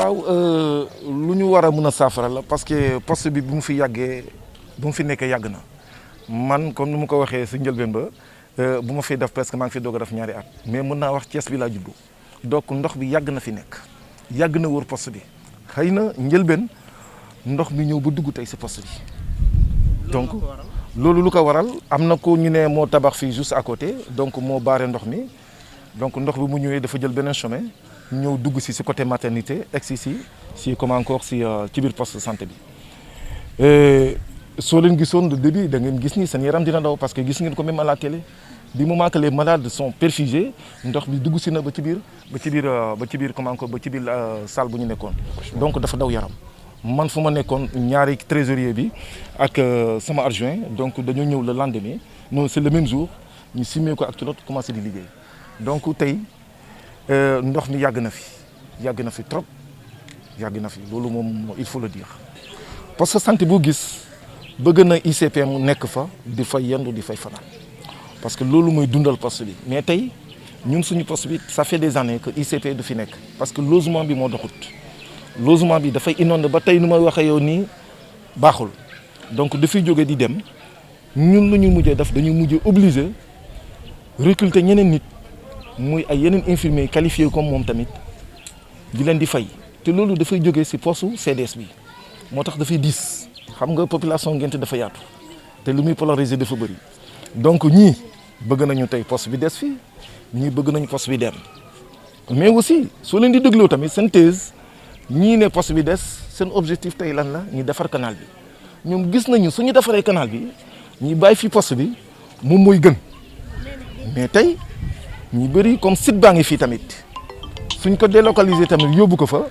waaw lu ñu war a mën a saafara la parce que poste bi bu mu fi yàggee bu mu fi nekkee yàgg na man comme ni mu ko waxee si njëlbeen ba bu ma fiy def presque maa ngi fi doog a def ñaari at mais mën naa wax Thiès bi laa juddu donc ndox bi yàgg na fi nekk yàgg na wër poste bi xëy na njëlbeen ndox mi ñëw ba dugg tey si poste bi donc loolu lu ko waral am na ko ñu ne moo tabax fii juste à côté donc moo baare ndox mi donc ndox bi mu ñëwee dafa jël beneen chemin ñëw dugg si côté maternité egsi si comme encore ci biir poste de santé bi soo leen gisoon de début da ngeen gis ni seen yaram dina daw parce que gis ngeen ko même à la télé du moment que les malades sont perfusés ndox bi dugg si na ba ci biir comme encore ba ci biir salle bu ñu nekkoon donc dafa daw yaram man fu ma nekkoon ñaari trésorier bi ak sama adjoint donc dañoo ñëw le lendemain non c'est le même jour ñu simee ko ak ci lot commencé di liggéey donc tey ndox mi yàgg na fi trop yàgg na fi loolu moom il faut le dire parce que santé boo gis bëgg na ICP mu nekk fa di fay yendu di fay fanaan parce que loolu mooy dundal poste bi mais tey ñun suñu poste bi ça fait des années que ICP du fi nekk parce que logement bi moo doxut logement bi dafay inondé ba tey nu may waxee yow nii baaxul donc dafay jóge di dem ñun lu ñu mujjee def dañu mujjee obligé recruter ñeneen nit muy ay yeneen infirmiers qualifiés comme moom tamit di leen di fay te loolu dafay jógee ci postu CDS bi moo tax dafay diis xam nga population Nguinth dafa yaatu te lu muy polariser dafa bëri donc ñii bëgg nañu tey poste bi des fii ñii bëgg nañu poste bi dem mais aussi soo leen di dégloo tamit seen thèse ñii ne poste bi des seen objectif tey lan la ñu defar canal bi ñoom gis nañu suñu defaree canal bi ñuy bàyyi fi poste bi moom mooy gën mais tey ñu bëri comme site baa ngi fii tamit suñ ko délocaliser tamit yóbbu ko fa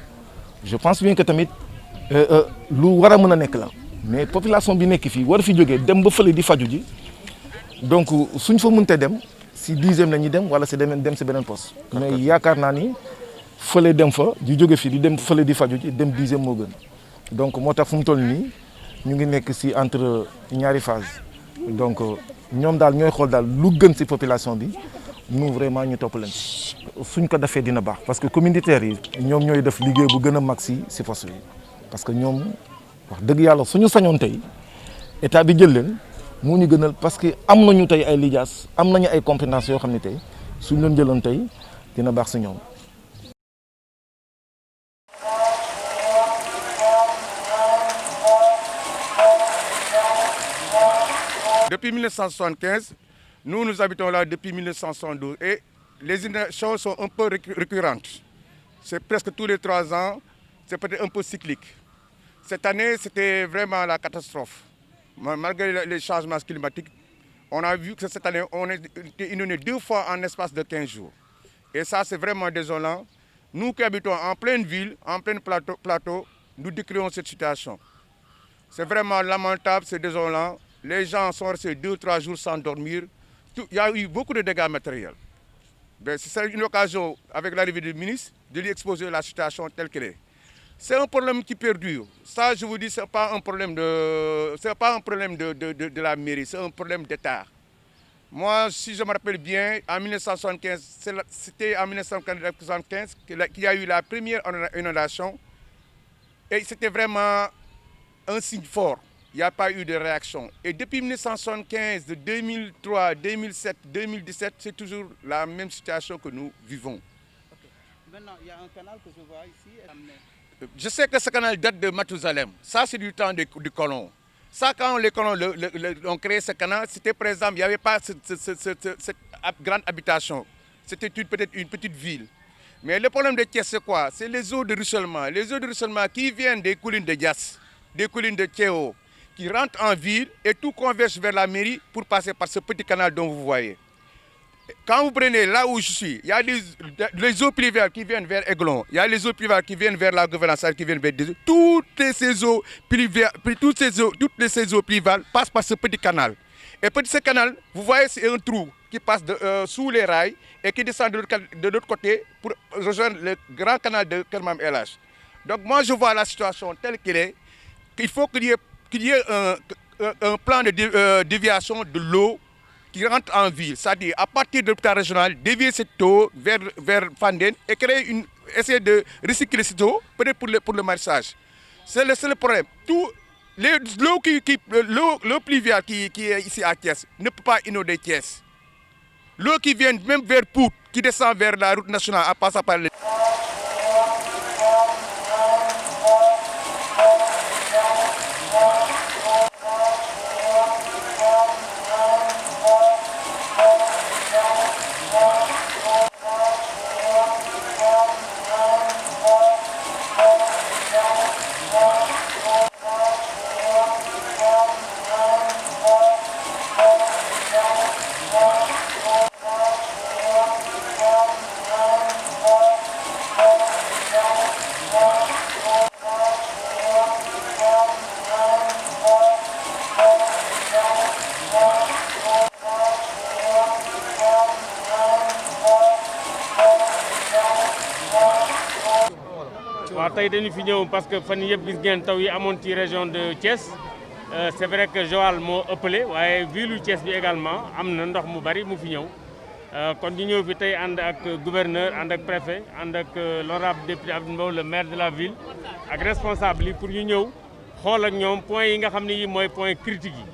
je pense bien que tamit lu war a mën a nekk la mais population bi nekk fii war fi jógee dem ba fële di faju ji donc suñ fa mënte dem si 10e la ñuy dem wala si dem si beneen poste mais yaakaar naa ni fële dem fa di jóge fii di dem fële di faju ji dem 10e moo gën donc moo tax fu mu toll nii ñu ngi nekk si entre ñaari phase donc ñoom daal ñooy xool daal lu gën si population bi nous vraiment ñu topp leen suñ ko defee dina baax parce que communautaires yi ñoom ñooy def liggéey bu gën a mag si poste bi parce que ñoom wax dëgg yàlla suñu sañoon tey état bi jël leen moo ñu gënal parce que am nañu tey ay lijaas am nañu ay compétences yoo xam ne tey suñ leen jëloon tey dina baax si ñoom. Depuis 1975, nous habitons là depuis 1972 et les inondations sont un peu récurrentes. C'est presque tous les 3 ans, c'est peut-être un peu cyclique. Cette année, c'était vraiment la catastrophe. Malgré les changements climatiques, on a vu que cette année, on a été inondé 2 fois en espace de 15 jours. Et ça, c'est vraiment désolant. Nous qui habitons en pleine ville, en plein plateau, nous décrivons cette situation. C'est vraiment lamentable, c'est désolant. Les gens sont restés 2 ou 3 jours sans dormir. Il y a eu beaucoup de dégâts matériels. C'est une occasion, avec l'arrivée du ministre, de lui exposer la situation telle qu'elle est. C'est un problème qui perdure. Ça, je vous dis, ce n'est pas un problème de la mairie, c'est un problème d'État. Moi, si je me rappelle bien, en 1975, c'était en 1975 qu'il y a eu la première inondation. Et c'était vraiment un signe fort. Il n'y a pas eu de réaction. Et depuis 1975, de 2003, 2007, 2017, c'est toujours la même situation que nous vivons. Okay. Maintenant, il y a un canal que je vois ici. Je sais que ce canal date de Mathusalem. Ça, c'est du temps des colons. Ça, quand les colons ont créé ce canal, c'était par exemple, il n'y avait pas cette grande habitation. C'était peut-être une petite ville. Mais le problème de Thiès, c'est quoi? C'est les eaux de ruissellement. Les eaux de ruissellement qui viennent des collines de Dias, des collines de Théo, qui rentrent en ville et tout converge vers la mairie pour passer par ce petit canal dont vous voyez. Quand vous prenez là où je suis, il y a les eaux pluviales qui viennent vers Aiglon, il y a les eaux pluviales qui viennent vers la gouvernance, qui viennent vers des eaux. Toutes ces eaux pluviales passent par ce petit canal. Et petit ce canal, vous voyez, c'est un trou qui passe sous les rails et qui descend de l'autre côté pour rejoindre le grand canal de Kermam LH. Donc moi, je vois la situation telle qu'elle est, qu'il faut qu'il y ait un plan de déviation de l'eau qui rentre en ville, c'est-à-dire à partir de l'hôpital régional, dévier cette eau vers Fanden et créer essayer de recycler cette eau, peut-être pour le maraîchage. C'est le problème. L'eau pluviale qui est ici à Thiès ne peut pas inonder Thiès. L'eau qui vient même vers Pout, qui descend vers la route nationale en passant par les... waaw tey dañu fi ñëw parce que fan yëpp gis ngeen taw yi amoon ci région de Thiès c'est vrai que Joal moo ëppale waaye ville Thiès bi également am na ndox mu bari mu fi ñëw kon ñu ñëw fi tey ànd ak gouverneur ànd ak préfet ànd ak l'honorable député Abdou Mbow le maire de la ville ak responsable yi pour ñu ñëw xool ak ñoom point yi nga xam ne yi mooy point critique yi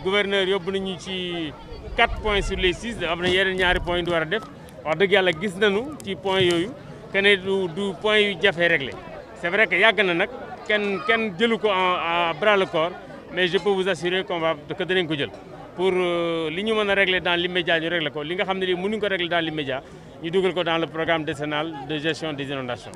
gouverneur yóbbu nañu ci 4 points sur les 6 am na yeneen ñaari points yu ñu war a def wax dëgg yàlla gis nañu ci point yooyu que ne du point yu jafe réglé c'est vrai que yàgg na nag kenn jëlu ko à bras le corps mais je peux vous assurer que danañ ko jël pour li ñu mën a régler dans l'immédiat ñu régler ko li nga xam ne lii mënuñu ko régler dans l'immédiat ñu dugal ko dans le programme décennal de gestion des inondations.